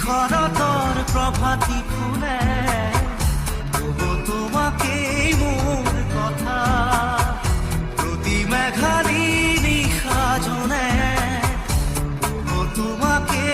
নিখরতর প্রভাতী ফুলে তবু তোমাকে মোর কথা প্রতি মেঘালী নিশা জনে তবু তোমাকে